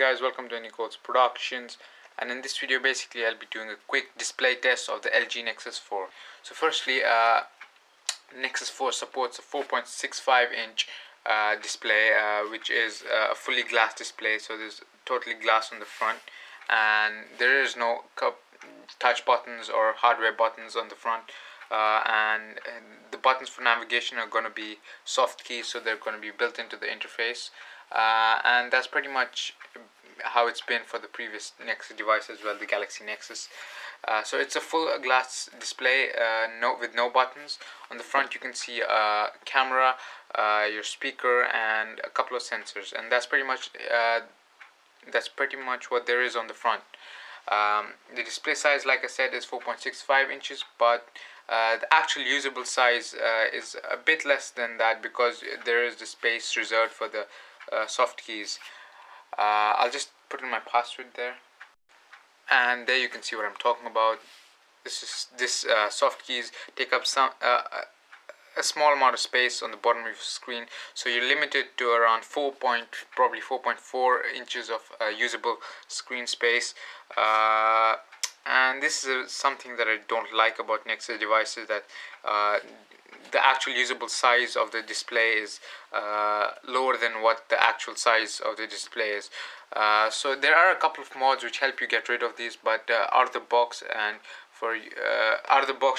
guys, welcome to Nicole's Productions, and in this video basically I'll be doing a quick display test of the LG Nexus 4. So firstly, Nexus 4 supports a 4.65 inch display, which is a fully glass display, so there's totally glass on the front, and there is no touch buttons or hardware buttons on the front. And the buttons for navigation are going to be soft keys, so they're going to be built into the interface, and that's pretty much how it's been for the previous Nexus device as well, the Galaxy Nexus. So it's a full glass display, with no buttons. On the front you can see a camera, your speaker, and a couple of sensors, and that's pretty much what there is on the front. The display size, like I said, is 4.65 inches, but the actual usable size is a bit less than that because there is the space reserved for the soft keys. I'll just put in my password there, and there you can see what I'm talking about. This soft keys take up a small amount of space on the bottom of your screen, so you're limited to around probably 4.4 inches of usable screen space. And this is something that I don't like about Nexus devices, that the actual usable size of the display is lower than what the actual size of the display is. So there are a couple of mods which help you get rid of these, but out of the box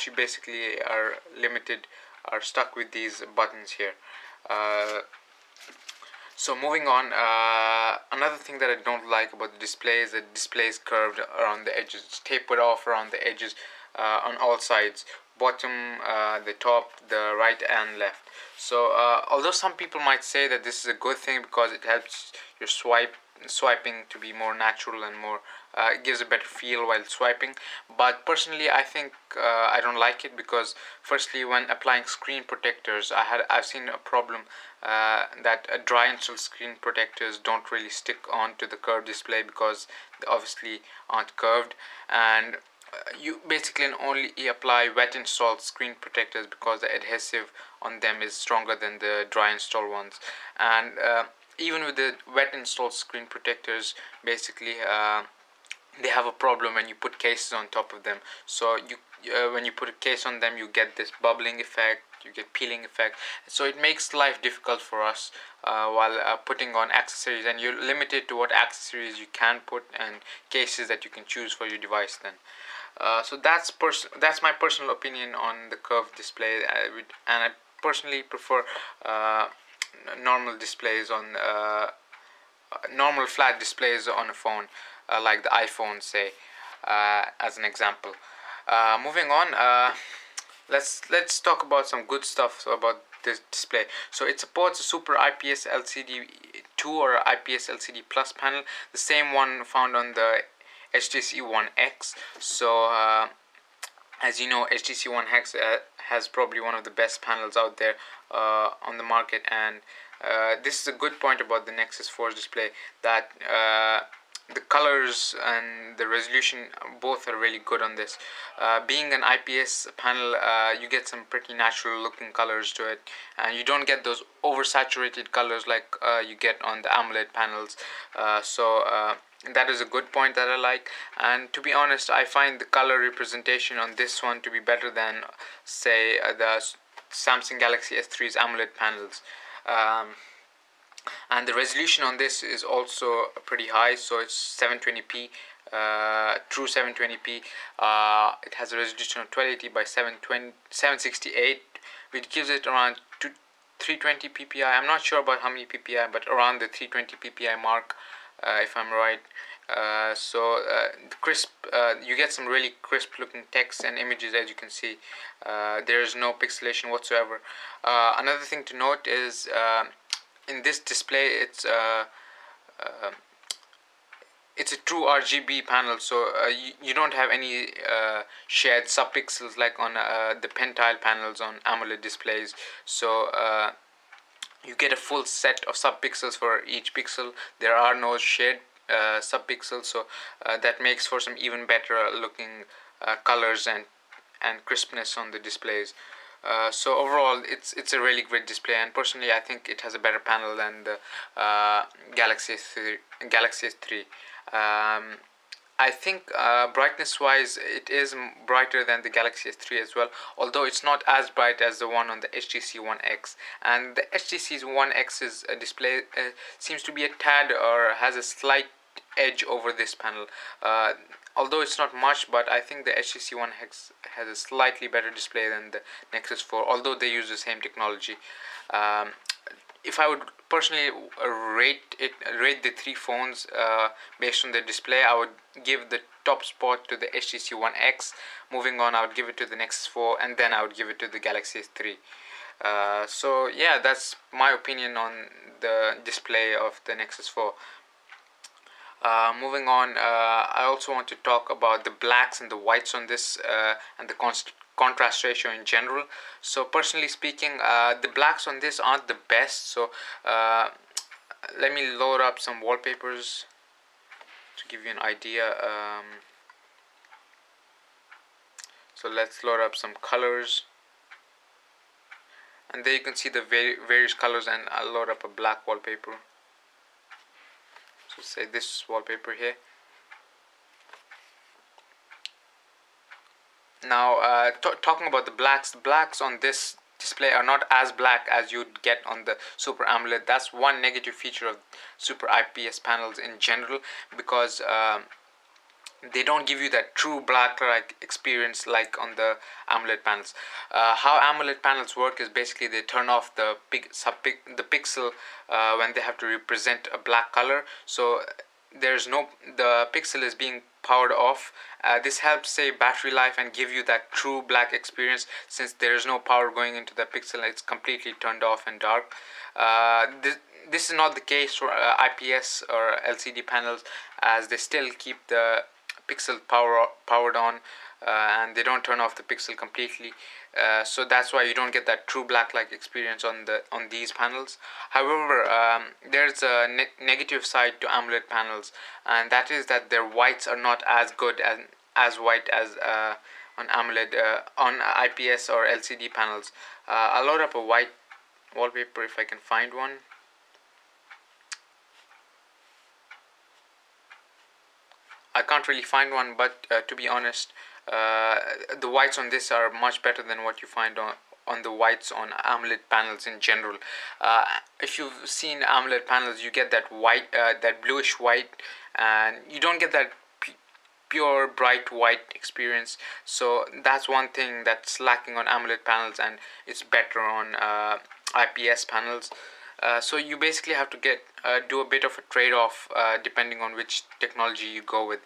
you basically are stuck with these buttons here. So moving on, another thing that I don't like about the display is that the display is curved around the edges. It's tapered off around the edges on all sides, bottom, the top, the right and left. So although some people might say that this is a good thing because it helps your swiping to be more natural and more it gives a better feel while swiping, but personally I think I don't like it, because firstly, when applying screen protectors, I've seen a problem that dry install screen protectors don't really stick onto the curved display because they obviously aren't curved, and you basically only apply wet installed screen protectors because the adhesive on them is stronger than the dry install ones. And even with the wet installed screen protectors, basically they have a problem when you put cases on top of them. So when you put a case on them, you get this bubbling effect, you get peeling effect, so it makes life difficult for us while putting on accessories, and you're limited to what accessories you can put and cases that you can choose for your device then. So that's my personal opinion on the curved display, and I personally prefer normal displays on normal flat displays on a phone, like the iPhone, say, as an example. Moving on, let's talk about some good stuff about this display. So it supports a Super IPS LCD 2 or IPS LCD Plus panel, the same one found on the HTC One X. So as you know, HTC One X has probably one of the best panels out there on the market, and this is a good point about the Nexus 4's display, that the colors and the resolution both are really good on this. Being an IPS panel, you get some pretty natural looking colors to it, and you don't get those oversaturated colors like you get on the AMOLED panels. So that is a good point that I like, and to be honest, I find the color representation on this one to be better than, say, the Samsung Galaxy S3's AMOLED panels. And the resolution on this is also pretty high, so it's 720p, true 720p. It has a resolution of 1280 by 768, which gives it around 320 ppi. I'm not sure about how many ppi, but around the 320 ppi mark, if I'm right. The crisp, you get some really crisp looking text and images, as you can see. There is no pixelation whatsoever. Another thing to note is in this display, it's a true RGB panel, so you don't have any shared subpixels like on the pentile panels on AMOLED displays. So you get a full set of subpixels for each pixel. There are no shared subpixels, so that makes for some even better looking colors and crispness on the displays. So overall, it's a really great display, and personally, I think it has a better panel than the Galaxy S3. Galaxy S3. I think brightness wise it is brighter than the Galaxy S3 as well, although it's not as bright as the one on the HTC One X. And the HTC One X's display seems to be a tad or has a slight edge over this panel. Although it's not much, but I think the HTC One X has a slightly better display than the Nexus 4, although they use the same technology. If I would personally rate the three phones based on the display, I would give the top spot to the HTC One X. Moving on, I would give it to the Nexus 4, and then I would give it to the Galaxy S3. So yeah, that's my opinion on the display of the Nexus 4. Moving on, I also want to talk about the blacks and the whites on this and the contrast ratio in general. So personally speaking, the blacks on this aren't the best, so let me load up some wallpapers to give you an idea. So let's load up some colors, and there you can see the various colors, and I'll load up a black wallpaper. So say this wallpaper here. Now talking about the blacks on this display are not as black as you'd get on the Super AMOLED. That's one negative feature of Super IPS panels in general, because they don't give you that true black-like experience like on the AMOLED panels. How AMOLED panels work is basically they turn off the pixel when they have to represent a black color. So the pixel is being powered off. This helps save battery life and give you that true black experience, since there is no power going into the pixel. It's completely turned off and dark. This is not the case for IPS or LCD panels, as they still keep the pixel powered on, and they don't turn off the pixel completely. So that's why you don't get that true black-like experience on these panels. However, there's a negative side to AMOLED panels, and that is that their whites are not as good as white as on AMOLED on IPS or LCD panels. I'll load up a white wallpaper if I can find one. I can't really find one, but to be honest, the whites on this are much better than what you find on the whites on AMOLED panels in general. If you've seen AMOLED panels, you get that white, that bluish white, and you don't get that pure bright white experience. So that's one thing that's lacking on AMOLED panels, and it's better on IPS panels. So you basically have to do a bit of a trade-off depending on which technology you go with.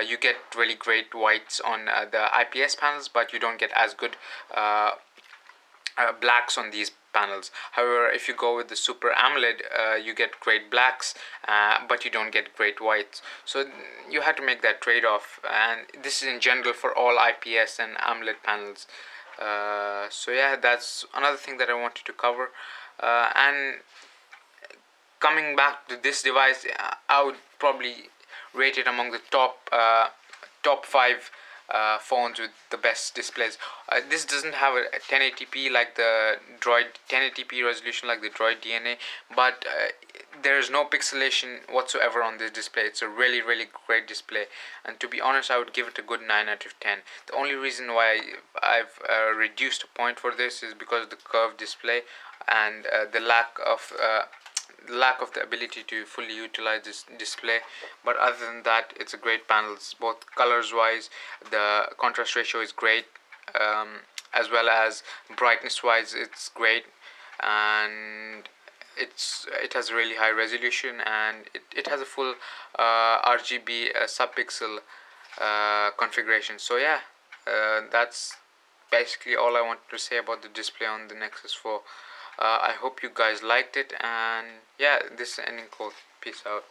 You get really great whites on the IPS panels, but you don't get as good blacks on these panels. However, if you go with the Super AMOLED, you get great blacks, but you don't get great whites. So you have to make that trade-off, and this is in general for all IPS and AMOLED panels. So yeah, that's another thing that I wanted to cover. And coming back to this device, I would probably rate it among the top 5 phones with the best displays. This doesn't have a 1080p like the Droid 1080p resolution like the Droid DNA, but there is no pixelation whatsoever on this display. It's a really great display, and to be honest, I would give it a good 9 out of 10. The only reason why I've reduced a point for this is because of the curved display and the lack of the ability to fully utilize this display. But other than that, it's a great panels, both colors wise. The contrast ratio is great, as well as brightness wise it's great, and it has a really high resolution, and it has a full RGB subpixel configuration. So yeah, that's basically all I wanted to say about the display on the Nexus 4. I hope you guys liked it, and yeah, this is ending call. Peace out.